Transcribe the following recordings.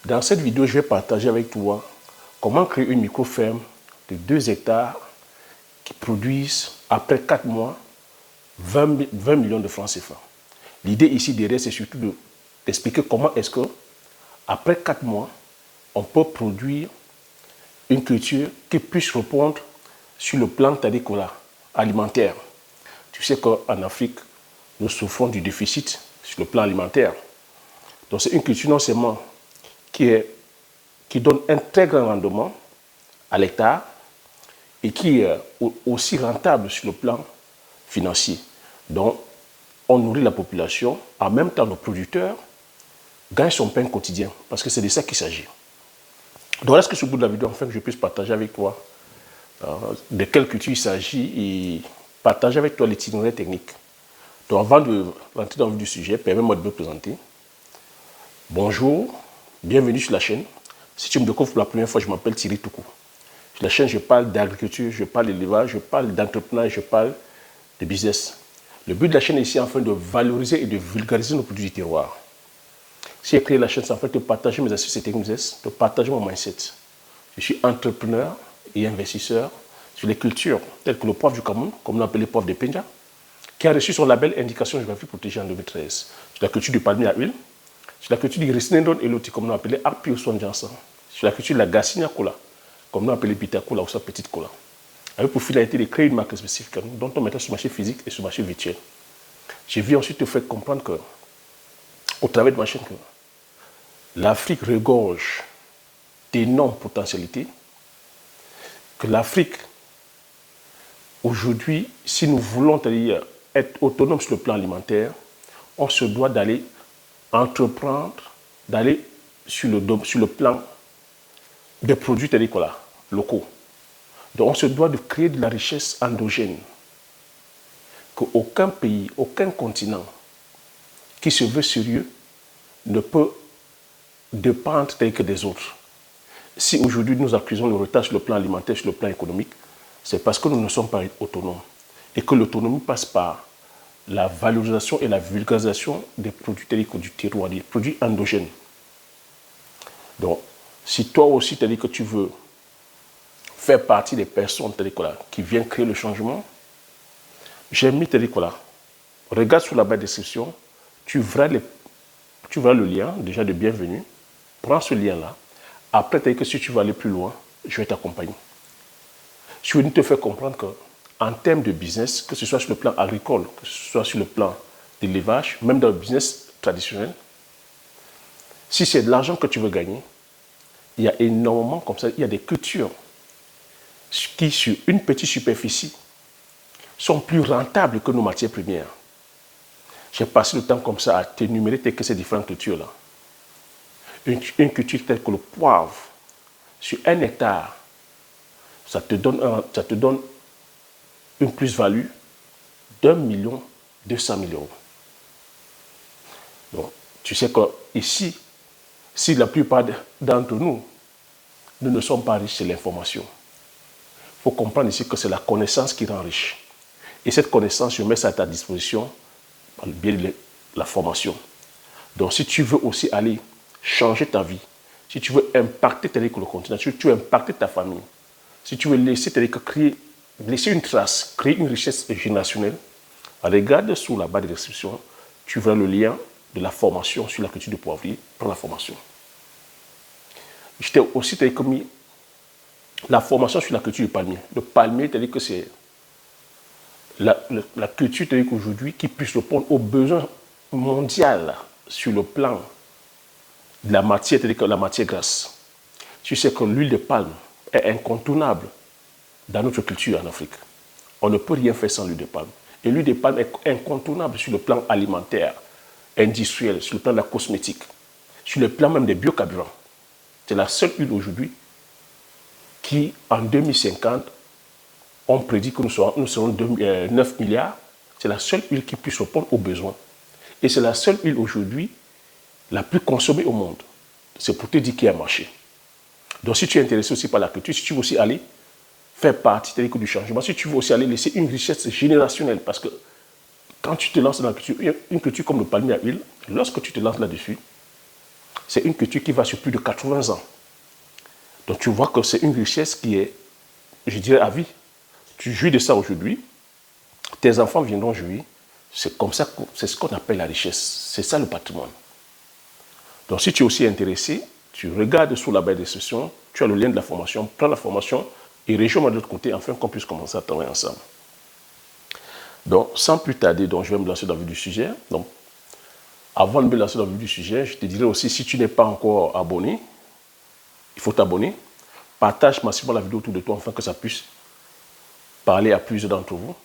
Dans cette vidéo, je vais partager avec toi comment créer une micro-ferme de 2 hectares qui produisent, après 4 mois, 20 millions de francs CFA. L'idée ici derrière, c'est surtout d'expliquer comment est-ce que, après 4 mois, on peut produire une culture qui puisse répondre sur le plan alimentaire. Tu sais qu'en Afrique, nous souffrons du déficit sur le plan alimentaire. Donc c'est une culture non seulement qui donne un très grand rendement à l'hectare et qui est aussi rentable sur le plan financier. Donc on nourrit la population, en même temps nos producteurs gagnent son pain quotidien, parce que c'est de ça qu'il s'agit. Donc là, ce que ce bout de la vidéo, afin que je puisse partager avec toi de quelle culture il s'agit et partager avec toi l'itinéraire technique. Donc avant de rentrer dans le vif du sujet, permets-moi de me présenter. Bonjour, bienvenue sur la chaîne. Si tu me découvres pour la première fois, je m'appelle Thierry Toukou. Sur la chaîne, je parle d'agriculture, je parle d'élevage, je parle d'entrepreneuriat, je parle de business. Le but de la chaîne est ici afin de valoriser et de vulgariser nos produits du terroir. Si j'ai créé la chaîne, c'est en fait de partager mes astuces et techniques, de partager mon mindset. Je suis entrepreneur et investisseur sur les cultures telles que le poivre du Cameroun, comme on appelle le poivre de Penja, qui a reçu son label Indication géographique protégée en 2013. Sur la culture du palmier à huile, sur la culture du Risnendon et l'outil, comme on appelait Arpio Sonjansan, sur la culture de la Gassinia Cola, comme on appelait Pita Cola ou sa petite cola. Avec pour finalité de créer une marque spécifique dont on mettait sur le marché physique et sur le marché virtuel. J'ai vu ensuite te faire comprendre que, au travers de ma chaîne, que l'Afrique regorge d'énormes potentialités, que l'Afrique, aujourd'hui, si nous voulons être autonomes sur le plan alimentaire, on se doit d'aller entreprendre, d'aller sur le plan des produits locaux. Donc on se doit de créer de la richesse endogène, qu'aucun pays, aucun continent qui se veut sérieux ne peut dépendre tel que des autres. Si aujourd'hui nous accusons le retard sur le plan alimentaire, sur le plan économique, c'est parce que nous ne sommes pas autonomes et que l'autonomie passe par la valorisation et la vulgarisation des produits du terroir, des produits endogènes. Donc, si toi aussi que tu veux faire partie des personnes qui viennent créer le changement, j'ai mis regarde sous la barre de description, tu verras le lien déjà de bienvenue, prends ce lien-là. Après, que si tu veux aller plus loin, je vais t'accompagner. Je suis venu te faire comprendre qu'en termes de business, que ce soit sur le plan agricole, que ce soit sur le plan d'élevage, même dans le business traditionnel, si c'est de l'argent que tu veux gagner, il y a énormément comme ça, il y a des cultures qui, sur une petite superficie, sont plus rentables que nos matières premières. J'ai passé le temps comme ça à t'énumérer que ces différentes cultures-là. Une culture telle que le poivre, sur 1 hectare, ça te donne une plus-value d'1,2 million. Donc, tu sais qu'ici, si la plupart d'entre nous ne sommes pas riches, c'est l'information. Il faut comprendre ici que c'est la connaissance qui rend riche. Et cette connaissance, je mets ça à ta disposition par le biais de la formation. Donc, si tu veux aussi aller changer ta vie, si tu veux impacter le continent, si tu veux impacter ta famille, si tu veux laisser une trace, créer une richesse générationnelle, regarde sous la barre de description, tu verras le lien de la formation sur la culture du poivrier. Prends la formation. Je t'ai aussi mis la formation sur la culture du palmier. Le palmier, c'est-à-dire que c'est la culture aujourd'hui qui puisse répondre aux besoins mondiaux sur le plan de la matière, c'est-à-dire que la matière grasse. Tu sais que l'huile de palme est incontournable dans notre culture en Afrique. On ne peut rien faire sans l'huile de palme. Et l'huile de palme est incontournable sur le plan alimentaire, industriel, sur le plan de la cosmétique, sur le plan même des biocarburants. C'est la seule huile aujourd'hui qui, en 2050, on prédit que nous serons 9 milliards. C'est la seule huile qui puisse répondre aux besoins. Et c'est la seule huile aujourd'hui la plus consommée au monde. C'est pour te dire qu'il y a un marché. Donc si tu es intéressé aussi par la culture, si tu veux aussi aller faire partie du changement, si tu veux aussi aller laisser une richesse générationnelle, parce que quand tu te lances dans la culture, une culture comme le palmier à huile, lorsque tu te lances là-dessus, c'est une culture qui va sur plus de 80 ans. Donc tu vois que c'est une richesse qui est, je dirais, à vie. Tu jouis de ça aujourd'hui, tes enfants viendront jouir. C'est comme ça, c'est ce qu'on appelle la richesse. C'est ça le patrimoine. Donc si tu es aussi intéressé, tu regardes sous la barre de description, tu as le lien de la formation, prends la formation et rejoins-moi de l'autre côté afin qu'on puisse commencer à travailler ensemble. Donc sans plus tarder, donc, je vais me lancer dans le vif du sujet. Donc, avant de me lancer dans le vif du sujet, je te dirais aussi, si tu n'es pas encore abonné, il faut t'abonner. Partage massivement la vidéo autour de toi afin que ça puisse parler à plusieurs d'entre vous.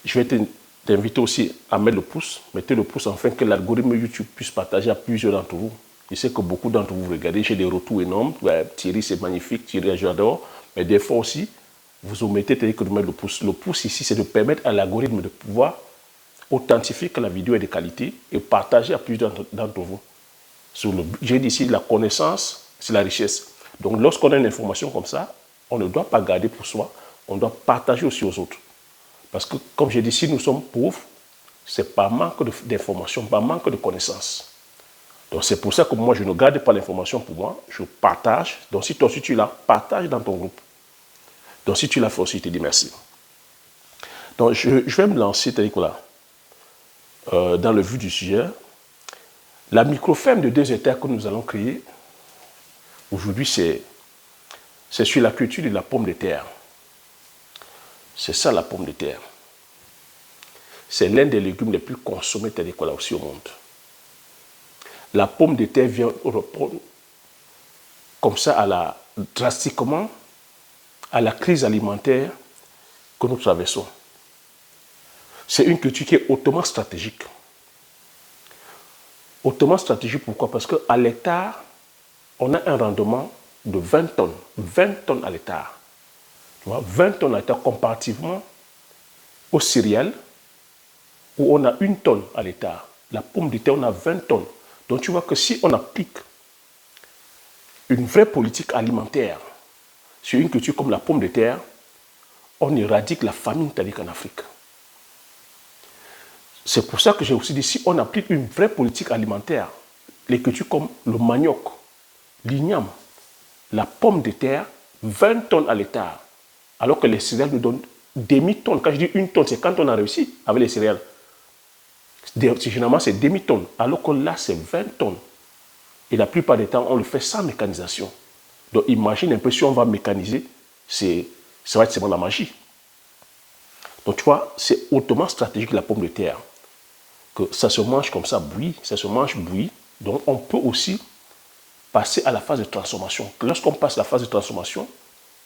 Je vais t'inviter aussi à mettre le pouce. Mettez le pouce afin que l'algorithme YouTube puisse partager à plusieurs d'entre vous. Je sais que beaucoup d'entre vous regardez, j'ai des retours énormes. Ouais, Thierry, c'est magnifique, Thierry, j'adore. Mais des fois aussi, vous omettez que de mettre le pouce. Le pouce ici, c'est de permettre à l'algorithme de pouvoir authentifier que la vidéo est de qualité et partager à plusieurs d'entre vous. J'ai dit ici, la connaissance, c'est la richesse. Donc, lorsqu'on a une information comme ça, on ne doit pas garder pour soi, on doit partager aussi aux autres. Parce que, comme j'ai dit, si nous sommes pauvres, c'est par manque d'information, par manque de connaissances. Donc, c'est pour ça que moi, je ne garde pas l'information pour moi, je partage. Donc, si toi aussi tu l'as, partage dans ton groupe. Donc, si tu l'as fait aussi, je te dis merci. Donc, je vais me lancer, Nicolas, dans le vif du sujet. La microferme de 2 hectares que nous allons créer, aujourd'hui, c'est sur la culture de la pomme de terre. C'est ça la pomme de terre. C'est l'un des légumes les plus consommés aussi au monde. La pomme de terre vient répondre comme ça drastiquement à la crise alimentaire que nous traversons. C'est une culture qui est hautement stratégique. Hautement stratégique, pourquoi? Parce qu'à l'hectare, on a un rendement de 20 tonnes. 20 tonnes à l'hectare. 20 tonnes à l'hectare comparativement aux céréales où on a 1 tonne à l'hectare. La pomme de terre, on a 20 tonnes. Donc tu vois que si on applique une vraie politique alimentaire sur une culture comme la pomme de terre, on éradique la famine telle qu'en Afrique. C'est pour ça que j'ai aussi dit, si on applique une vraie politique alimentaire, les cultures comme le manioc, l'igname, la pomme de terre, 20 tonnes à l'hectare, alors que les céréales nous donnent demi-tonnes. Quand je dis 1 tonne, c'est quand on a réussi avec les céréales. Généralement, c'est demi-tonne, alors que là, c'est 20 tonnes. Et la plupart des temps, on le fait sans mécanisation. Donc, imagine un peu si on va mécaniser, ça va être seulement la magie. Donc, tu vois, c'est hautement stratégique la pomme de terre. Que ça se mange comme ça, bouilli, ça se mange bouilli. Donc, on peut aussi passer à la phase de transformation. Lorsqu'on passe à la phase de transformation,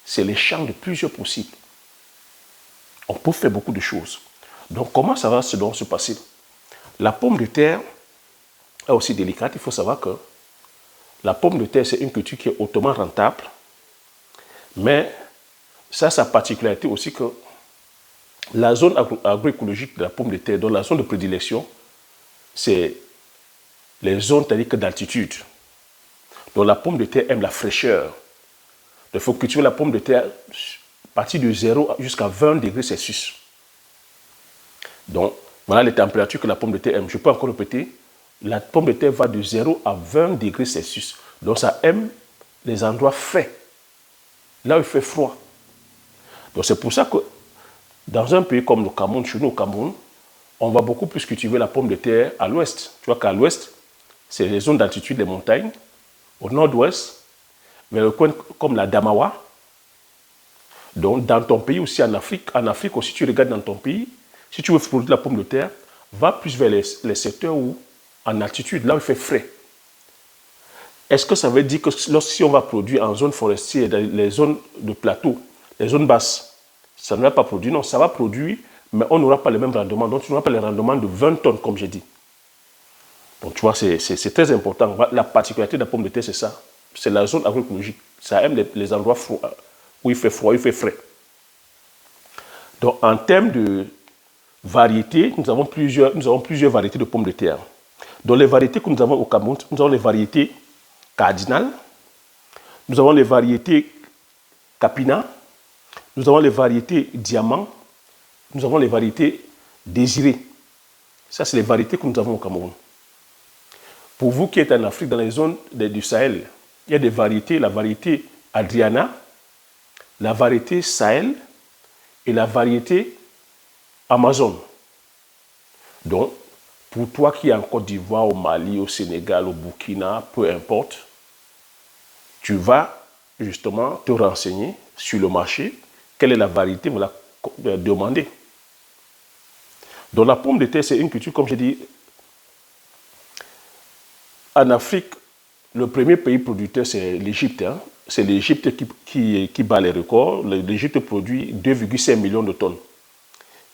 c'est l'échange de plusieurs possibles. On peut faire beaucoup de choses. Donc, comment ça va se passer? La pomme de terre est aussi délicate. Il faut savoir que la pomme de terre, c'est une culture qui est hautement rentable. Mais ça a sa particularité aussi que la zone agroécologique de la pomme de terre, donc la zone de prédilection, c'est les zones d'altitude. Donc la pomme de terre aime la fraîcheur. Il faut cultiver la pomme de terre à partir de 0 jusqu'à 20 degrés Celsius. Donc voilà les températures que la pomme de terre aime. Je peux encore répéter, la pomme de terre va de 0 à 20 degrés Celsius. Donc ça aime les endroits frais, là où il fait froid. Donc c'est pour ça que dans un pays comme le Cameroun, chez nous au Cameroun, on va beaucoup plus cultiver la pomme de terre à l'ouest. Tu vois qu'à l'ouest, c'est les zones d'altitude, les montagnes. Au nord-ouest, vers le coin comme la Damawa. Donc dans ton pays aussi en Afrique aussi, tu regardes dans ton pays, si tu veux produire la pomme de terre, va plus vers les secteurs où, en altitude, là où il fait frais. Est-ce que ça veut dire que si on va produire en zone forestière, dans les zones de plateau, les zones basses, ça ne va pas produire? Non, ça va produire, mais on n'aura pas le même rendement. Donc, tu n'auras pas le rendement de 20 tonnes, comme j'ai dit. Donc, tu vois, c'est très important. La particularité de la pomme de terre, c'est ça. C'est la zone agroécologique. Ça aime les endroits où il fait froid, où il fait frais. Donc, en termes de variétés, nous avons plusieurs variétés de pommes de terre. Dans les variétés que nous avons au Cameroun, nous avons les variétés cardinales, nous avons les variétés capina, nous avons les variétés diamant, nous avons les variétés désirées. Ça, c'est les variétés que nous avons au Cameroun. Pour vous qui êtes en Afrique, dans les zones du Sahel, il y a des variétés, la variété Adriana, la variété Sahel et la variété Amazon. Donc, pour toi qui es en Côte d'Ivoire, au Mali, au Sénégal, au Burkina, peu importe, tu vas justement te renseigner sur le marché, quelle est la variété, vous la demandez. Donc la pomme de terre, c'est une culture, comme je dis, en Afrique, le premier pays producteur, c'est l'Égypte. Hein. C'est l'Égypte qui bat les records. L'Égypte produit 2,5 millions de tonnes.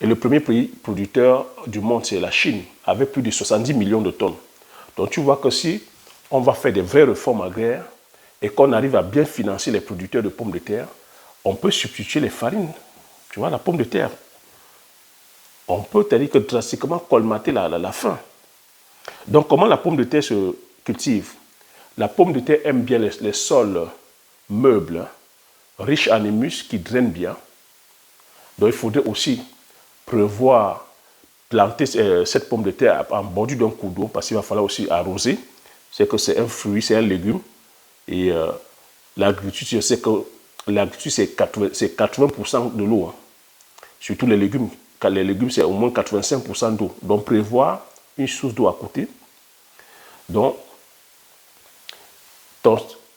Et le premier pays producteur du monde, c'est la Chine, avec plus de 70 millions de tonnes. Donc tu vois que si on va faire des vraies réformes agraires et qu'on arrive à bien financer les producteurs de pommes de terre, on peut substituer les farines. Tu vois, la pomme de terre. On peut, c'est-à-dire que drastiquement colmater la faim. Donc comment la pomme de terre se cultive? La pomme de terre aime bien les sols meubles, riches en humus, qui drainent bien. Donc il faudrait aussi prévoir planter cette pomme de terre en bordure d'un cours d'eau, parce qu'il va falloir aussi arroser. C'est que c'est un fruit, c'est un légume. Et l'agriculture, je sais que l'agriculture, c'est 80% de l'eau. Hein. Surtout les légumes. Car les légumes, c'est au moins 85% d'eau. Donc prévoir une source d'eau à côté. Donc,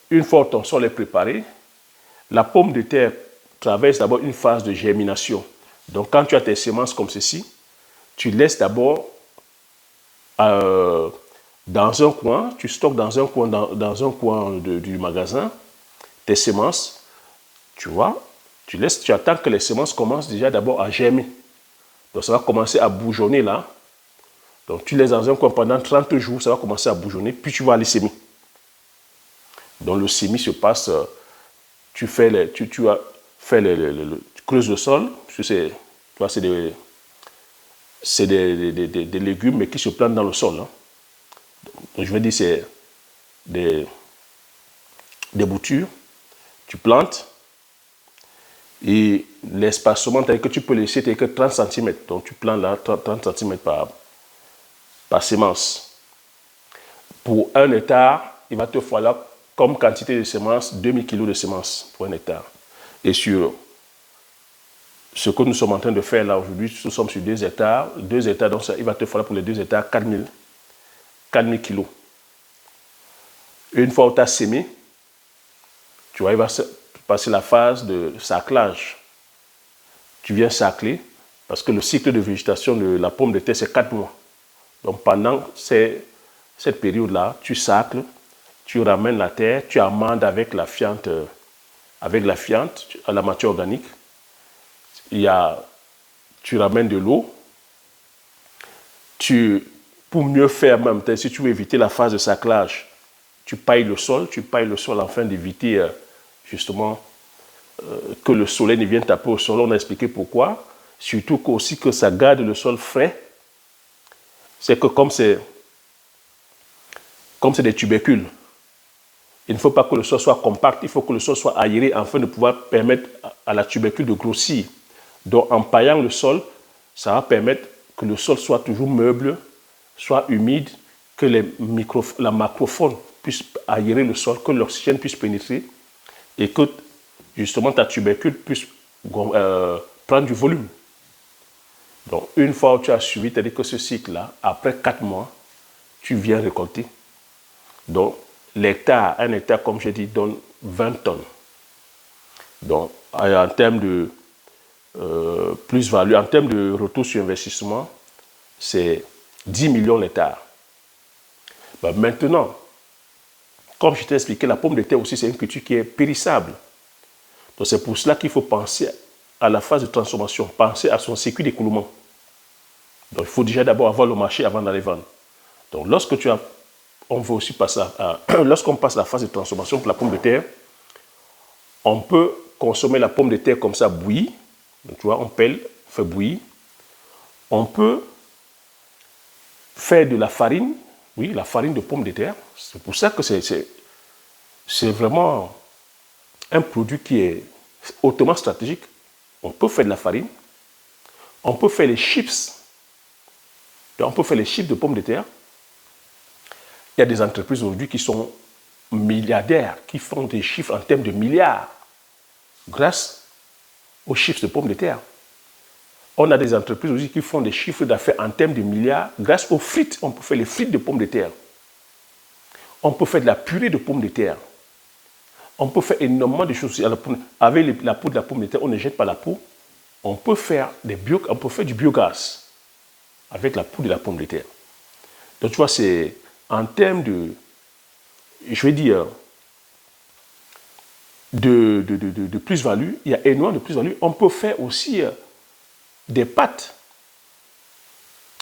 une fois que ton sol est préparé, la pomme de terre traverse d'abord une phase de germination. Donc, quand tu as tes semences comme ceci, tu laisses d'abord dans un coin, tu stockes dans un coin du magasin tes semences, tu vois, tu attends que les semences commencent déjà d'abord à germer. Donc, ça va commencer à bourgeonner là. Donc, tu laisses dans un coin pendant 30 jours, ça va commencer à bourgeonner, puis tu vas aller semer. Donc, le semis se passe, tu creuses le sol, c'est des légumes mais qui se plantent dans le sol. Hein. Donc, je vais dire, c'est des boutures, tu plantes, et l'espacement, que tu peux laisser que 30 cm. Donc, tu plantes là 30 cm par semence. Pour 1 hectare, il va te falloir comme quantité de semences 2000 kg de semences pour 1 hectare. Et sur ce que nous sommes en train de faire là aujourd'hui, nous sommes sur 2 hectares. 2 hectares, donc il va te falloir pour les 2 hectares 4000 kg. Une fois où tu as sémé, tu vois, il va se passer la phase de saclage. Tu viens sacler, parce que le cycle de végétation de la pomme de terre, c'est 4 mois. Donc pendant cette période-là, tu sacles, tu ramènes la terre, tu amendes avec la fiente, à la matière organique. Tu ramènes de l'eau. Pour mieux faire même, si tu veux éviter la phase de saclage, tu pailles le sol afin d'éviter justement que le soleil ne vienne taper au sol. On a expliqué pourquoi. Surtout aussi que ça garde le sol frais. C'est que comme c'est des tubercules, il ne faut pas que le sol soit compact, il faut que le sol soit aéré afin de pouvoir permettre à la tubercule de grossir. Donc en paillant le sol, ça va permettre que le sol soit toujours meuble, soit humide, que la macrofaune puisse aérer le sol, que l'oxygène puisse pénétrer et que justement ta tubercule puisse prendre du volume. Donc une fois où tu as suivi, c'est-à-dire que ce cycle-là, après 4 mois, tu viens récolter. Donc un hectare, comme je dis, donne 20 tonnes. Donc en termes de plus-value, en termes de retour sur investissement, c'est 10 millions d'hectares. Ben maintenant, comme je t'ai expliqué, la pomme de terre aussi, c'est une culture qui est périssable. Donc c'est pour cela qu'il faut penser à la phase de transformation, penser à son circuit d'écoulement. Donc il faut déjà d'abord avoir le marché avant d'aller vendre. Donc lorsqu'on passe la phase de transformation pour la pomme de terre, on peut consommer la pomme de terre comme ça bouillie. Donc tu vois, on pèle, on fait bouillir. On peut faire de la farine, oui, la farine de pomme de terre. C'est pour ça que c'est vraiment un produit qui est hautement stratégique. On peut faire de la farine. On peut faire les chips. Donc, on peut faire les chips de pommes de terre. Il y a des entreprises aujourd'hui qui sont milliardaires, qui font des chiffres en termes de milliards grâce aux chiffres de pommes de terre. On a des entreprises aussi qui font des chiffres d'affaires en termes de milliards grâce aux frites. On peut faire les frites de pommes de terre. On peut faire de la purée de pommes de terre. On peut faire énormément de choses. Avec la peau de la pomme de terre, on ne jette pas la peau. On peut faire du biogaz avec la peau de la pomme de terre. Donc tu vois, c'est en termes de, je vais dire, de plus-value, il y a énormément de plus-value. On peut faire aussi des pâtes,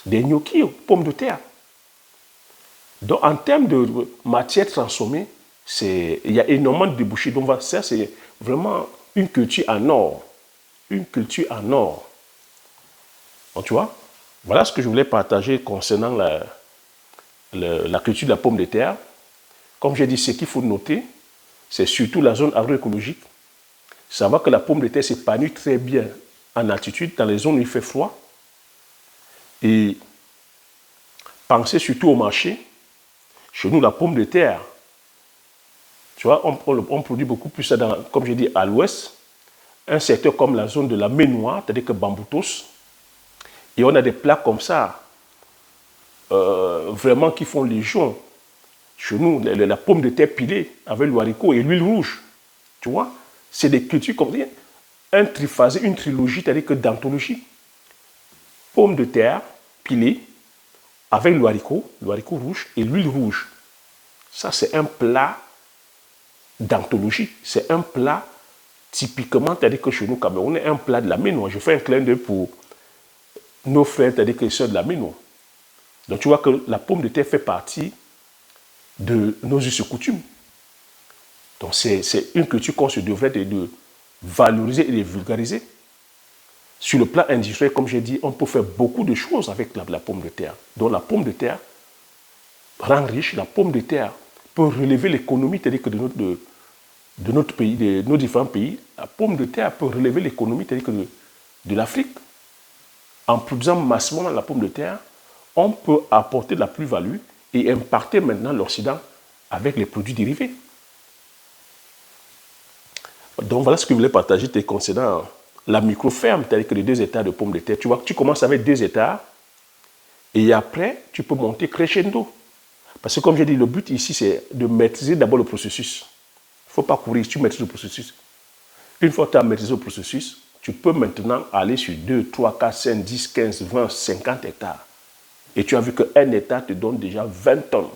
des gnocchis aux pommes de terre. Donc en termes de matière transformée, il y a énormément de débouchés. Donc ça, c'est vraiment une culture en or. Une culture en or. Donc tu vois, voilà ce que je voulais partager concernant la culture de la pomme de terre. Comme j'ai dit, ce qu'il faut noter, c'est surtout la zone agroécologique. Savoir que la pomme de terre s'épanouit très bien en altitude, dans les zones où il fait froid. Et pensez surtout au marché. Chez nous, la pomme de terre, tu vois, on produit beaucoup plus ça, comme j'ai dit, à l'ouest. Un secteur comme la zone de la Ménoire, c'est-à-dire que Bamboutos. Et on a des plats comme ça, vraiment qui font légion. Chez nous, la pomme de terre pilée avec le haricot et l'huile rouge. Tu vois, c'est des cultures comme ça. Un triphasé, une trilogie, c'est-à-dire que d'anthologie. Pomme de terre pilée avec le haricot rouge et l'huile rouge. Ça, c'est un plat d'anthologie. C'est un plat typiquement, c'est-à-dire que chez nous, Camerounais, un plat de la Ménoire. Je fais un clin d'œil pour nos frères, c'est-à-dire que les sœurs de la Ménoire. Donc tu vois que la pomme de terre fait partie de nos us et coutumes. Donc c'est une culture qu'on se devrait de valoriser et de vulgariser. Sur le plan industriel, comme j'ai dit, on peut faire beaucoup de choses avec la pomme de terre. Donc la pomme de terre rend riche, la pomme de terre peut relever l'économie, c'est-à-dire que de notre pays, de nos différents pays, la pomme de terre peut relever l'économie, c'est-à-dire que de l'Afrique. En produisant massivement la pomme de terre, on peut apporter de la plus-value et impacter maintenant l'Occident avec les produits dérivés. Donc voilà ce que je voulais partager concernant la micro-ferme, c'est-à-dire que les 2 hectares de pommes de terre. Tu vois que tu commences avec 2 hectares et après, tu peux monter crescendo. Parce que comme j'ai dit, le but ici, c'est de maîtriser d'abord le processus. Il ne faut pas courir, tu maîtrises le processus. Une fois que tu as maîtrisé le processus, tu peux maintenant aller sur 2, 3, 4, 5, 10, 15, 20, 50 hectares. Et tu as vu qu'un hectare te donne déjà 20 tonnes.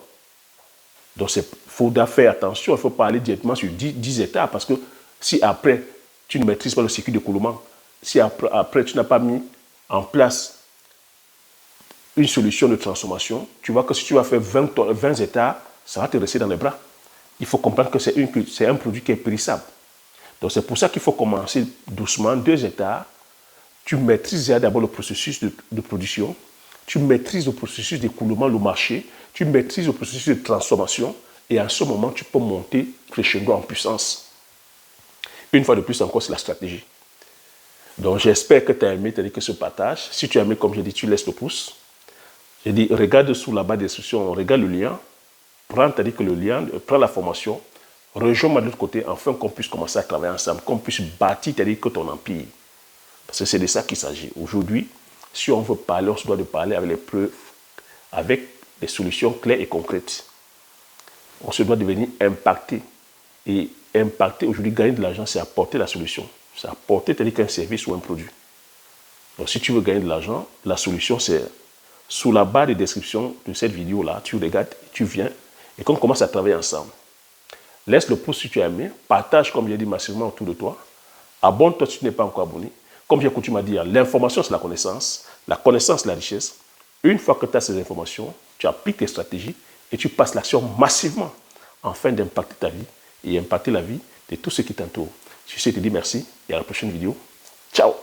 Donc il faudra faire attention, il ne faut pas aller directement sur 10 hectares parce que si après, tu ne maîtrises pas le circuit d'écoulement, si après tu n'as pas mis en place une solution de transformation, tu vois que si tu vas faire 20 hectares, ça va te rester dans les bras. Il faut comprendre que c'est un produit qui est périssable. Donc c'est pour ça qu'il faut commencer doucement, 2 hectares. Tu maîtrises d'abord le processus de production, tu maîtrises le processus d'écoulement, le marché, tu maîtrises le processus de transformation et à ce moment, tu peux monter crescendo en puissance. Une fois de plus encore, c'est la stratégie. Donc j'espère que tu as aimé ce partage. Si tu as aimé, comme j'ai dit, tu laisses le pouce. J'ai dit, regarde sous la barre de description, regarde le lien, prends le lien, prends la formation, rejoins-moi de l'autre côté, afin qu'on puisse commencer à travailler ensemble, qu'on puisse bâtir ton empire. Parce que c'est de ça qu'il s'agit. Aujourd'hui, si on veut parler, on se doit de parler avec les preuves, avec des solutions claires et concrètes. On se doit de venir impacter. Et impacter, aujourd'hui, gagner de l'argent, c'est apporter la solution. C'est apporter un service ou un produit. Donc si tu veux gagner de l'argent, la solution, c'est sous la barre de description de cette vidéo-là, tu regardes, tu viens, et qu'on commence à travailler ensemble. Laisse le pouce si tu as aimé, partage, comme j'ai dit, massivement autour de toi. Abonne-toi si tu n'es pas encore abonné. Comme j'ai coutume à dire, l'information, c'est la connaissance, c'est la richesse. Une fois que tu as ces informations, tu appliques tes stratégies et tu passes l'action massivement afin d'impacter ta vie et impacter la vie de tous ceux qui t'entourent. Je te dis merci et à la prochaine vidéo. Ciao!